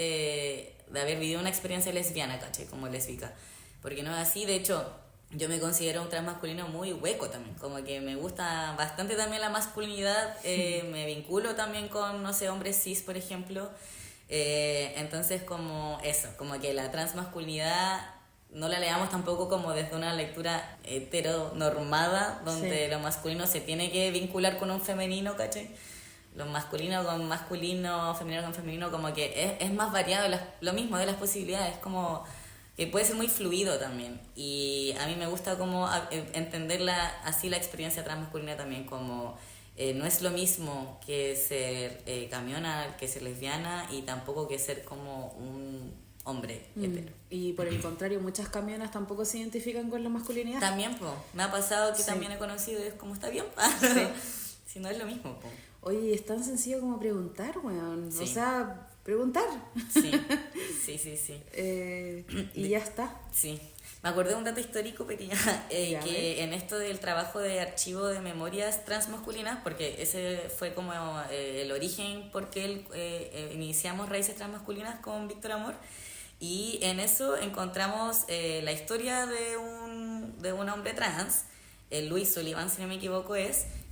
D: vivido una experiencia lesbiana, ¿cachai? Como lésbica. Porque no es así, de hecho yo me considero un transmasculino muy hueco también, como que me gusta bastante también la masculinidad, me vinculo también con, no sé, hombres cis, por ejemplo, entonces como eso, como que la transmasculinidad no la leamos tampoco como desde una lectura heteronormada, donde lo masculino se tiene que vincular con un femenino, ¿cachai? Lo masculino con masculino, femenino con femenino, como que es más variado, lo mismo de las posibilidades, como que puede ser muy fluido también. Y a mí me gusta como entender así la experiencia transmasculina también, como no es lo mismo que ser camiona, que ser lesbiana, y tampoco que ser como un hombre hetero.
A: Y por el contrario, muchas camionas tampoco se identifican con la masculinidad.
D: También, me ha pasado que también he conocido, y es como, está bien, si no es lo mismo,
A: Oye, es tan sencillo como preguntar, weón.
D: Sí.
A: O sea, preguntar.
D: Sí.
A: Y ya está.
D: Sí. Me acordé de un dato histórico pequeño, que en esto del trabajo de archivo de memorias transmasculinas, porque ese fue como el origen porque iniciamos Raíces Transmasculinas con Víctor Amor, y en eso encontramos la historia de un hombre trans, Louis Sullivan, si no me equivoco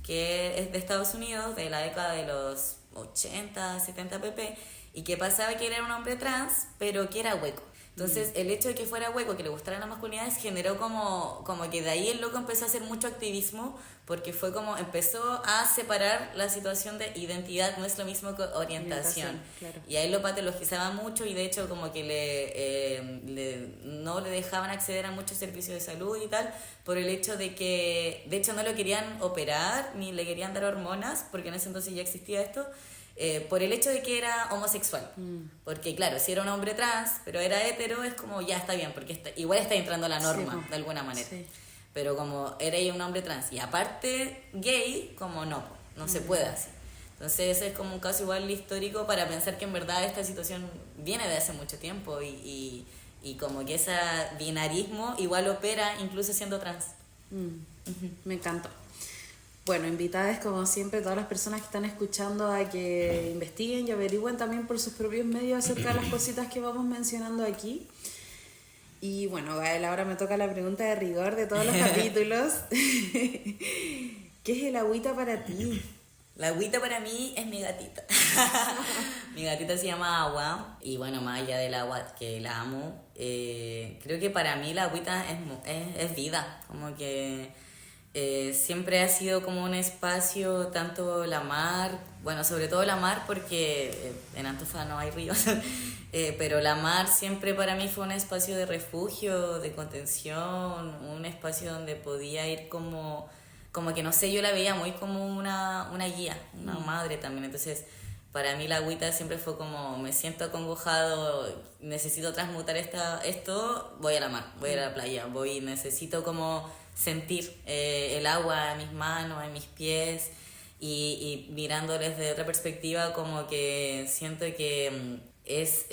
D: que es de Estados Unidos, de la década de los 80, 70 pp, y que pasaba que era un hombre trans, pero que era hueco. Entonces, el hecho de que fuera hueco, que le gustaran las masculinidades, generó como que de ahí el loco empezó a hacer mucho activismo, porque fue como empezó a separar la situación de identidad, no es lo mismo que orientación.
A: Claro.
D: Y ahí lo patologizaba mucho, y de hecho como que no le dejaban acceder a muchos servicios de salud y tal, por el hecho de que, de hecho no lo querían operar, ni le querían dar hormonas, porque en ese entonces ya existía esto, por el hecho de que era homosexual. Porque claro, si era un hombre trans, pero era hetero, es como ya está bien, porque igual está entrando la norma, de alguna manera. Sí. Pero como era un hombre trans y aparte gay, como no se puede así. Entonces ese es como un caso igual histórico para pensar que en verdad esta situación viene de hace mucho tiempo, y como que ese binarismo igual opera incluso siendo trans.
A: Me encantó. Bueno, invitadas como siempre todas las personas que están escuchando a que investiguen y averigüen también por sus propios medios acerca de las cositas que vamos mencionando aquí. Y bueno, Gael, ahora me toca la pregunta de rigor de todos los capítulos. ¿Qué es el agüita para ti?
D: La agüita para mí es mi gatita. Mi gatita se llama Agua, y bueno, más allá del agua, que la amo, creo que para mí la agüita es vida, como que siempre ha sido como un espacio, tanto la mar, bueno, sobre todo la mar porque en Antofagasta no hay ríos, pero la mar siempre para mí fue un espacio de refugio, de contención, un espacio donde podía ir como que no sé, yo la veía muy como una guía, una madre también. Entonces para mí la agüita siempre fue como, me siento acongojado, necesito transmutar esto, voy a la mar, voy a la playa, necesito como sentir el agua en mis manos, en mis pies, y mirándoles de otra perspectiva como que siento que es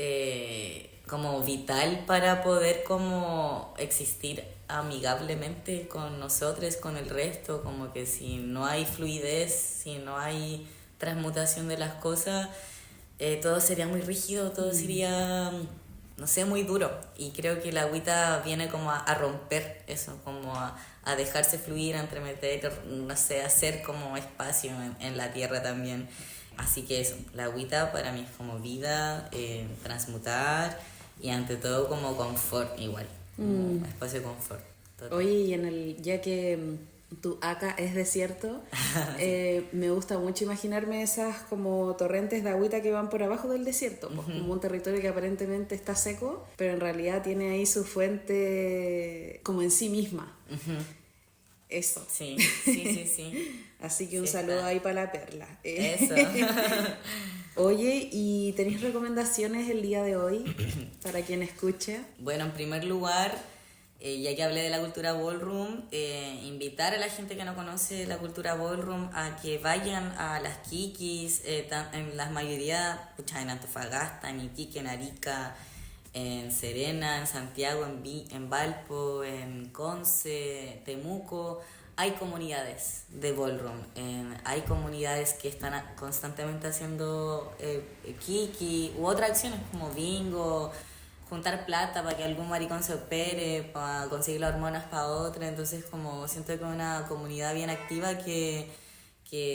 D: como vital para poder como existir amigablemente con nosotros, con el resto, como que si no hay fluidez, si no hay transmutación de las cosas, todo sería muy rígido, todo sería, no sé, muy duro. Y creo que la agüita viene como a romper eso, como a dejarse fluir, a entremeter, no sé, a hacer como espacio en la tierra también. Así que eso, la agüita para mí es como vida, transmutar y ante todo como confort igual, como espacio de confort. Total.
A: Oye, y ya que tu acá es desierto, me gusta mucho imaginarme esas como torrentes de agüita que van por abajo del desierto, pues, como un territorio que aparentemente está seco, pero en realidad tiene ahí su fuente como en sí misma. Eso.
D: Sí, sí, sí.
A: Así que un
D: Sí,
A: saludo
D: está.
A: ahí para la perla.
D: Eso.
A: Oye, ¿y tenéis recomendaciones el día de hoy para quien escuche?
D: Bueno, en primer lugar, ya que hablé de la cultura ballroom, invitar a la gente que no conoce la cultura ballroom a que vayan a las Kikis, en la mayoría, en Antofagasta, en Iquique, en Arica, en Serena, en Santiago, en Valpo, en Conce, Temuco. Hay comunidades de ballroom, hay comunidades que están constantemente haciendo kiki u otras acciones como bingo, juntar plata para que algún maricón se opere, para conseguir las hormonas para otra. Entonces como siento que es una comunidad bien activa que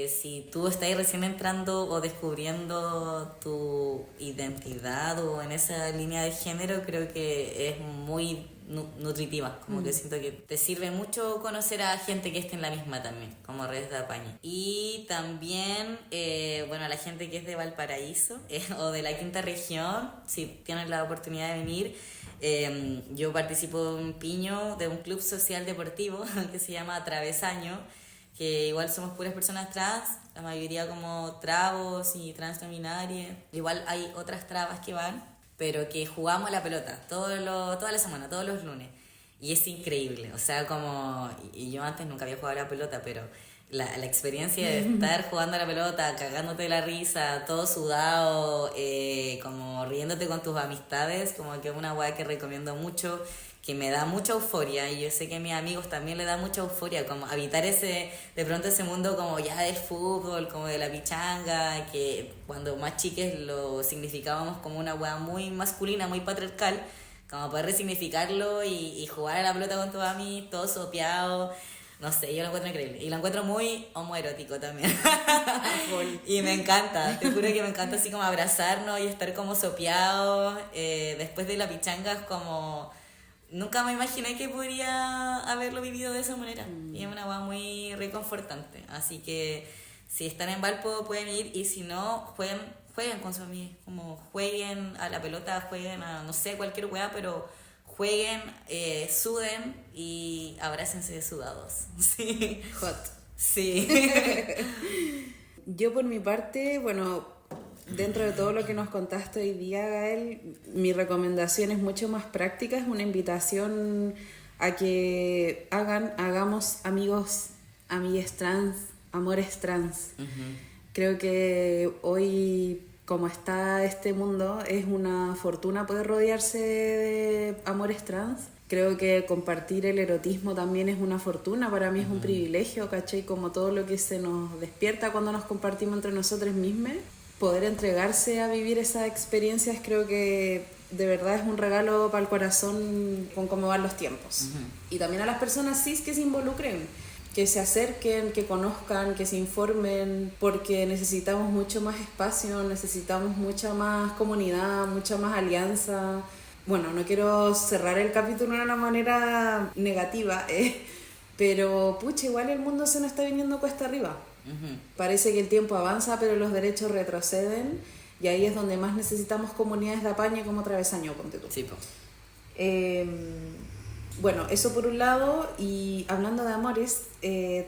D: si tú estás recién entrando o descubriendo tu identidad o en esa línea de género, creo que es muy nutritiva, como que siento que te sirve mucho conocer a gente que esté en la misma también, como redes de apaño. Y también, bueno, a la gente que es de Valparaíso o de la quinta región, si tienen la oportunidad de venir, yo participo de un piño, de un club social deportivo que se llama Travesaño, que igual somos puras personas trans, la mayoría como trabos y trans no binarias. Igual hay otras trabas que van, pero que jugamos a la pelota toda la semana, todos los lunes. Y es increíble, o sea, como... Y yo antes nunca había jugado a la pelota, pero la experiencia de estar jugando a la pelota, cagándote de la risa, todo sudado, como riéndote con tus amistades, como que es una weá que recomiendo mucho, que me da mucha euforia, y yo sé que a mis amigos también le da mucha euforia, como habitar de pronto ese mundo como ya del fútbol, como de la pichanga, que cuando más chiques lo significábamos como una weá muy masculina, muy patriarcal, como poder resignificarlo y jugar a la pelota con tus amigos, todo sopeado. No sé, yo lo encuentro increíble. Y lo encuentro muy homoerótico también. Y me encanta, te juro que me encanta así como abrazarnos y estar como sopeados. Después de la pichanga es como... Nunca me imaginé que podría haberlo vivido de esa manera. Y es una hueá muy reconfortante. Así que si están en Valpo pueden ir, y si no, jueguen con sus amigos. Como jueguen a la pelota, jueguen a no sé, cualquier hueá, pero jueguen, suden y abrácense sudados. Sí.
A: Hot.
D: Sí.
A: Yo por mi parte, bueno, dentro de todo lo que nos contaste hoy día, Gael, mi recomendación es mucho más práctica, es una invitación a que hagamos amigos, amigues trans, amores trans. Creo que hoy, como está este mundo, es una fortuna poder rodearse de amores trans. Creo que compartir el erotismo también es una fortuna, para mí es un privilegio, ¿cachai? Como todo lo que se nos despierta cuando nos compartimos entre nosotros mismos. Poder entregarse a vivir esas experiencias creo que de verdad es un regalo para el corazón con cómo van los tiempos. Y también a las personas cis que se involucren, que se acerquen, que conozcan, que se informen, porque necesitamos mucho más espacio, necesitamos mucha más comunidad, mucha más alianza. Bueno, no quiero cerrar el capítulo de una manera negativa, pero pucha, igual el mundo se nos está viniendo cuesta arriba. Parece que el tiempo avanza, pero los derechos retroceden, y ahí es donde más necesitamos comunidades de apañe como Travesaño, ponte tú.
D: Sí, pues.
A: Bueno, eso por un lado. Y hablando de amores,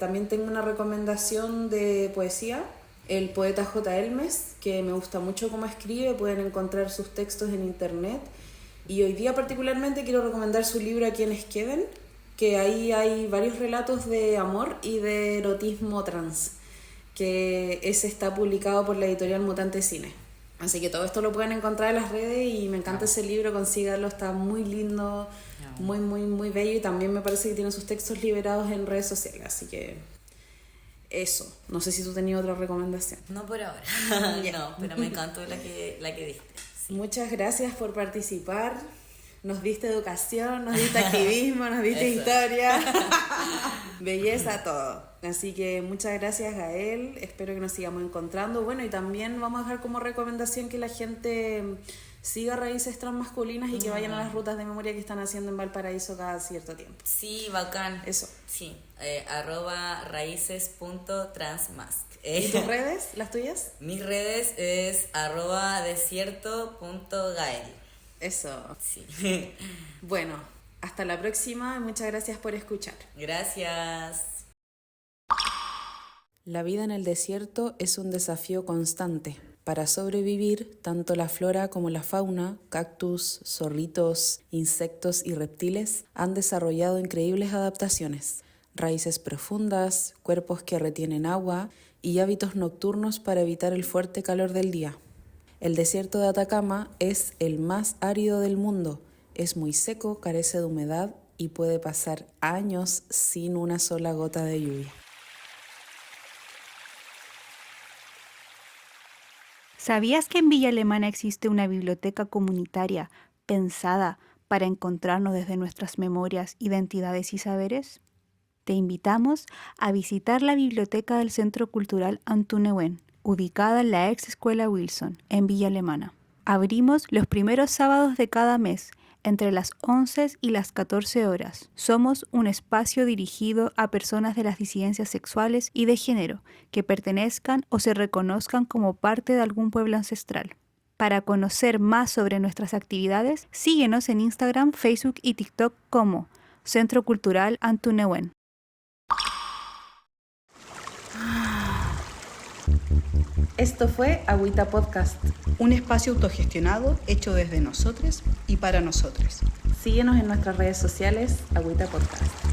A: también tengo una recomendación de poesía el poeta J. Elmes, que me gusta mucho cómo escribe, pueden encontrar sus textos en internet. Y hoy día particularmente quiero recomendar su libro A quienes queden, que ahí hay varios relatos de amor y de erotismo trans, que ese está publicado por la editorial Mutante Cine. Así que todo esto lo pueden encontrar en las redes y me encanta ese libro, consíganlo, está muy lindo, muy, muy, muy bello, y también me parece que tiene sus textos liberados en redes sociales, así que eso. No sé si tú tenías otra recomendación.
D: No por ahora, no, pero me encantó la que diste. Sí.
A: Muchas gracias por participar. Nos diste educación, nos diste activismo, nos diste historia, belleza, todo. Así que muchas gracias, Gael. Espero que nos sigamos encontrando. Bueno, y también vamos a dejar como recomendación que la gente siga Raíces Transmasculinas y que vayan a las rutas de memoria que están haciendo en Valparaíso cada cierto tiempo.
D: Sí, bacán.
A: Eso.
D: Sí, @raíces.transmask.
A: ¿Y tus redes, las tuyas?
D: Mis redes es @desierto.gael.
A: Eso.
D: Sí.
A: Bueno, hasta la próxima y muchas gracias por escuchar.
D: Gracias.
A: La vida en el desierto es un desafío constante. Para sobrevivir, tanto la flora como la fauna, cactus, zorritos, insectos y reptiles han desarrollado increíbles adaptaciones, raíces profundas, cuerpos que retienen agua y hábitos nocturnos para evitar el fuerte calor del día. El desierto de Atacama es el más árido del mundo, es muy seco, carece de humedad y puede pasar años sin una sola gota de lluvia.
E: ¿Sabías que en Villa Alemana existe una biblioteca comunitaria pensada para encontrarnos desde nuestras memorias, identidades y saberes? Te invitamos a visitar la biblioteca del Centro Cultural Antuneuwen, ubicada en la ex Escuela Wilson, en Villa Alemana. Abrimos los primeros sábados de cada mes, entre las 11 y las 14 horas. Somos un espacio dirigido a personas de las disidencias sexuales y de género que pertenezcan o se reconozcan como parte de algún pueblo ancestral. Para conocer más sobre nuestras actividades, síguenos en Instagram, Facebook y TikTok como Centro Cultural Antuneuwen.
A: Esto fue Agüita Podcast.
B: Un espacio autogestionado hecho desde nosotros y para nosotros.
A: Síguenos en nuestras redes sociales, Agüita Podcast.